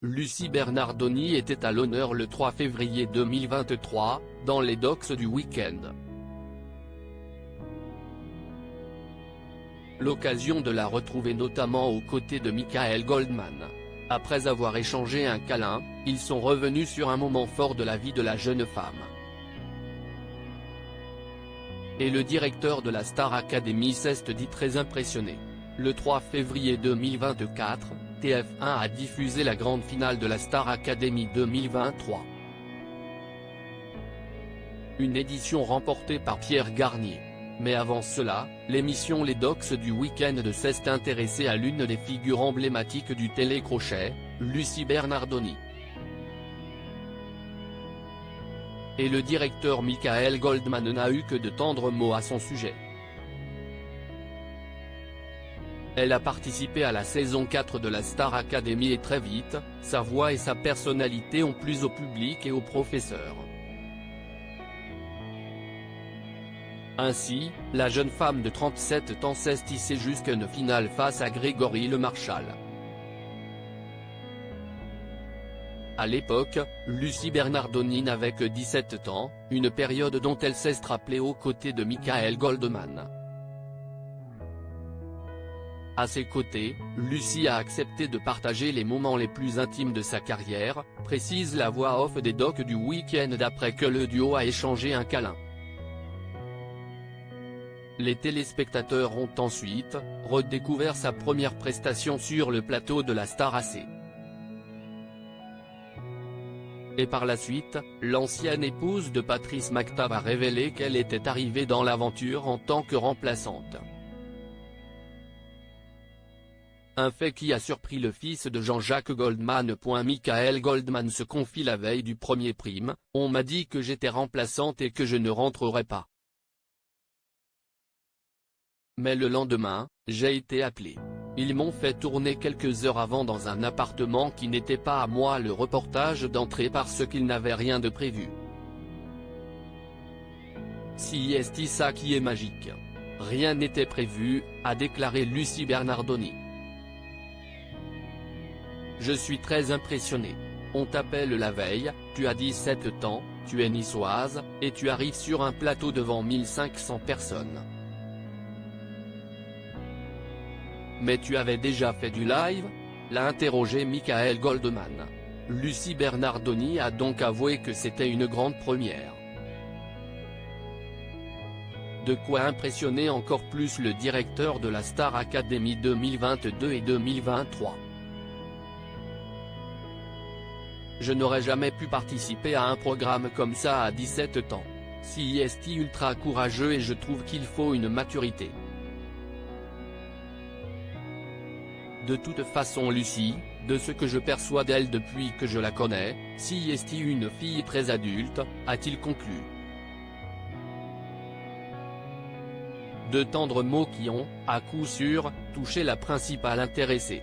Lucie Bernardoni était à l'honneur le 3 février 2023, dans les Docs du Week-end. L'occasion de la retrouver notamment aux côtés de Michael Goldman. Après avoir échangé un câlin, ils sont revenus sur un moment fort de la vie de la jeune femme. Et le directeur de la Star Academy s'est dit très impressionné. Le 3 février 2024, TF1 a diffusé la grande finale de la Star Academy 2023. Une édition remportée par Pierre Garnier. Mais avant cela, l'émission Les Docs du Week-end s'est intéressée à l'une des figures emblématiques du télécrochet, Lucie Bernardoni. Et le directeur Michael Goldman n'a eu que de tendres mots à son sujet. Elle a participé à la saison 4 de la Star Academy et très vite, sa voix et sa personnalité ont plu au public et aux professeurs. Ainsi, la jeune femme de 37 ans s'est hissée jusqu'à une finale face à Grégory LeMarchal. À l'époque, Lucie Bernardoni n'avait que 17 ans, une période dont elle s'est rappelée aux côtés de Michael Goldman. À ses côtés, Lucie a accepté de partager les moments les plus intimes de sa carrière, précise la voix off des Docs du Week-end après que le duo a échangé un câlin. Les téléspectateurs ont ensuite redécouvert sa première prestation sur le plateau de la Star AC. Et par la suite, l'ancienne épouse de Patrice McTav a révélé qu'elle était arrivée dans l'aventure en tant que remplaçante. Un fait qui a surpris le fils de Jean-Jacques Goldman. Michael Goldman se confie la veille du premier prime, « On m'a dit que j'étais remplaçante et que je ne rentrerais pas. Mais le lendemain, j'ai été appelé. Ils m'ont fait tourner quelques heures avant dans un appartement qui n'était pas à moi. Le reportage d'entrée parce qu'ils n'avaient rien de prévu. C'est ça qui est magique. Rien n'était prévu, a déclaré Lucie Bernardoni. Je suis très impressionné. On t'appelle la veille, tu as 17 ans, tu es niçoise, et tu arrives sur un plateau devant 1500 personnes. Mais tu avais déjà fait du live ? L'a interrogé Michael Goldman. Lucie Bernardoni a donc avoué que c'était une grande première. De quoi impressionner encore plus le directeur de la Star Academy 2022 et 2023. Je n'aurais jamais pu participer à un programme comme ça à 17 ans. C'est ultra courageux et je trouve qu'il faut une maturité. De toute façon Lucie, de ce que je perçois d'elle depuis que je la connais, c'est une fille très adulte, a-t-il conclu. De tendres mots qui ont, à coup sûr, touché la principale intéressée.